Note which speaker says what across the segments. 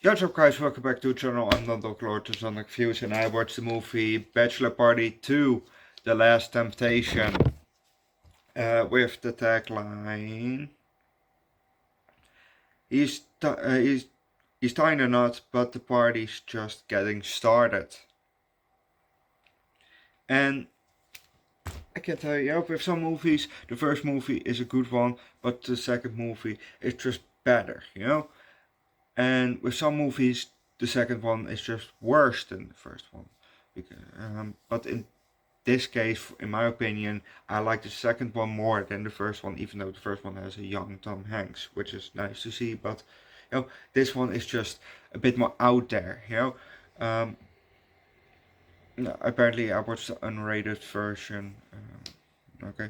Speaker 1: What's up guys, welcome back to the channel. I'm Underdog Views and I watched the movie Bachelor Party 2, The Last Temptation, with the tagline, he's tying a knot, but the party's just getting started. And I can tell you, with some movies, the first movie is a good one, but the second movie is just better, And with some movies, the second one is just worse than the first one. But in this case, in my opinion, I like the second one more than the first one, even though the first one has a young Tom Hanks, which is nice to see. But this one is just a bit more out there. Apparently, I watched the unrated version. Okay.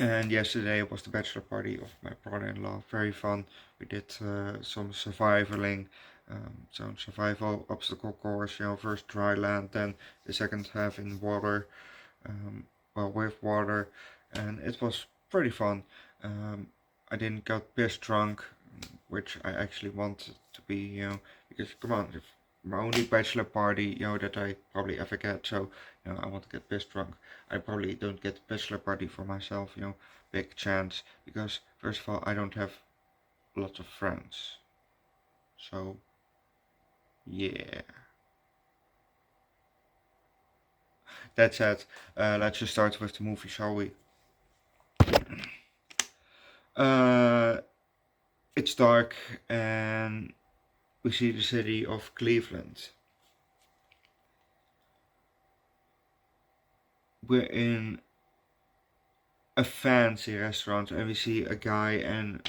Speaker 1: And yesterday was the bachelor party of my brother-in-law. Very fun. We did some survivaling, some survival obstacle course. First dry land, then the second half in water, with water, and it was pretty fun. I didn't get pissed drunk, which I actually wanted to be, because come on, if my only bachelor party, that I probably ever get. So, I want to get pissed drunk. I probably don't get a bachelor party for myself, big chance, because first of all, I don't have lots of friends. So, yeah. That said, let's just start with the movie, shall we? It's dark and we see the city of Cleveland. We're in a fancy restaurant and we see a guy and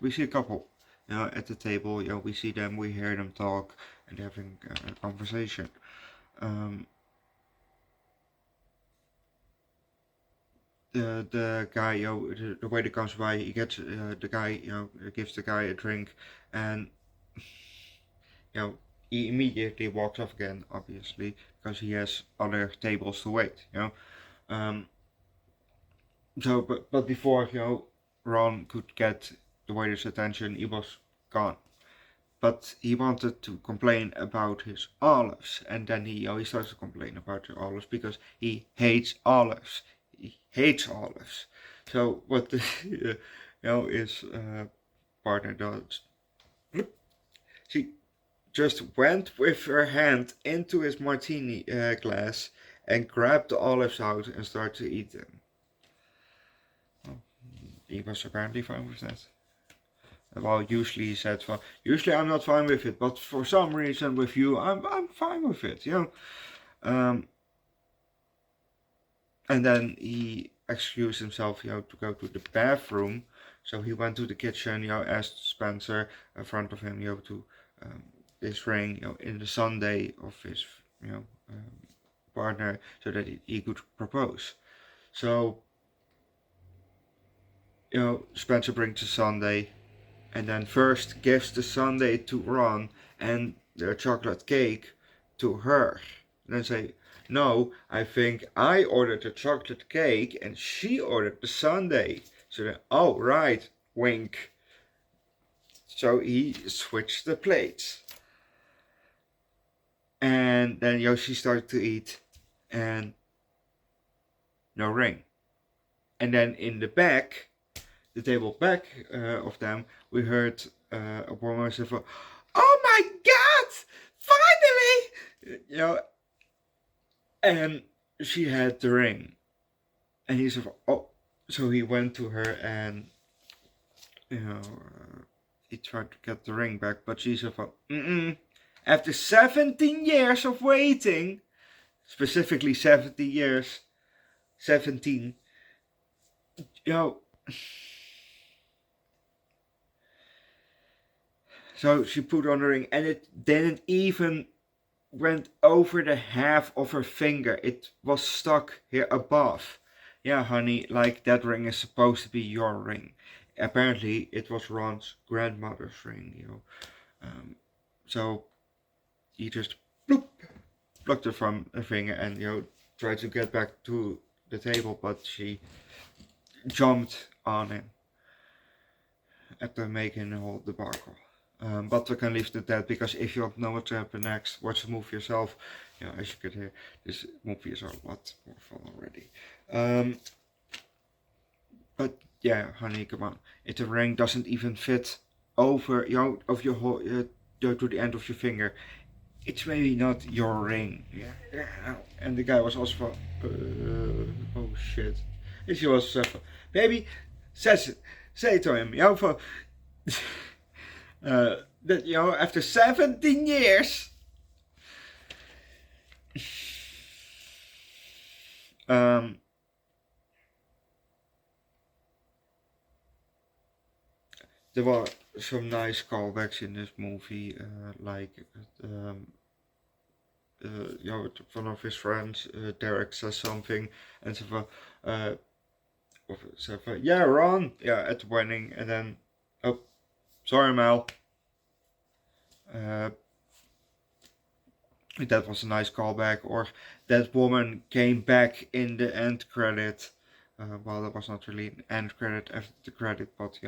Speaker 1: we see a couple at the table. We see them, we hear them talk and having a conversation. The guy, the waiter comes by, he gets the guy, gives the guy a drink, and he immediately walks off again, obviously, because he has other tables to wait, So, but before, Ron could get the waiter's attention, he was gone. But he wanted to complain about his olives, and then he starts to complain about the olives because he hates olives. He hates olives. So what the his partner does, she just went with her hand into his martini glass and grabbed the olives out and started to eat them. Well, he was apparently fine with that. Well, usually he said, well, usually I'm not fine with it, but for some reason with you, I'm fine with it, And then he excused himself, to go to the bathroom. So he went to the kitchen, asked Spencer in front of him, to this ring, in the Sunday of his, partner, so that he could propose. So, Spencer brings the Sunday, and then first gives the sundae to Ron and the chocolate cake to her. And then say, no, I think I ordered the chocolate cake and she ordered the sundae. So then, oh right, wink. So he switched the plates. And then Yoshi started to eat and no ring. And then in the back, the table back of them, we heard a woman say, "Oh my God, finally!" And she had the ring, and he said, "Oh," so he went to her and he tried to get the ring back, but she said, after 17 years of waiting, specifically 70 years, 17, So she put on the ring and it didn't even went over the half of her finger. It was stuck here above. Yeah, honey, like that ring is supposed to be your ring. Apparently it was Ron's grandmother's ring, So he just plucked it from her finger and tried to get back to the table, but she jumped on him after making a whole debacle. But we can leave it at that, because if you want to know what to happen next, watch the movie yourself. As you can hear, this movie is a lot more fun already. But yeah, honey, come on. If the ring doesn't even fit over, of your whole, to the end of your finger, it's maybe not your ring. Yeah. And the guy was also oh shit. And she was baby, say to him, for that after 17 years. There were some nice callbacks in this movie, like one of his friends, Derek, says something, and yeah, Ron, at the wedding, and then, oh, sorry, Mel. That was a nice callback. Or that woman came back in the end credit. Well, that was not really an end credit after the credit, but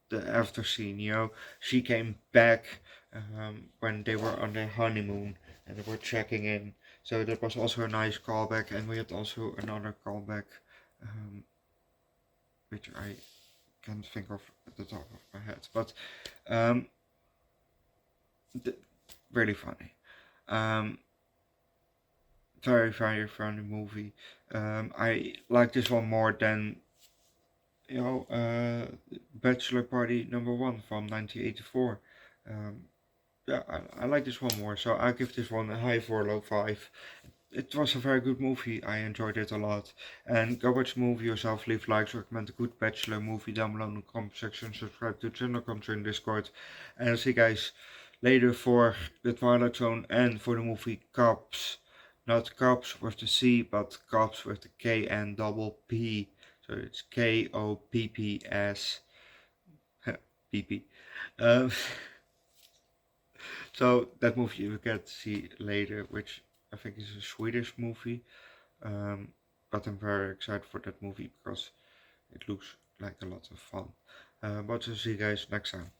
Speaker 1: the after scene, she came back when they were on their honeymoon and they were checking in. So that was also a nice callback, and we had also another callback, which I can't think of at the top of my head, but really funny. Very, very funny movie. I like this one more than Bachelor Party #1 from 1984. Yeah, I like this one more, so I give this one a high 4, low 5. It was a very good movie. I enjoyed it a lot. And go watch the movie yourself. Leave likes. Recommend a good Bachelor movie down below in the comment section. Subscribe to the channel. Come join Discord. And I'll see you guys later for the Twilight Zone and for the movie Cops. Not Cops with the C, but Cops with the K and double P. So it's KOPPS. PP. So that movie you get to see later, which I think is a Swedish movie. But I'm very excited for that movie because it looks like a lot of fun. But I'll see you guys next time.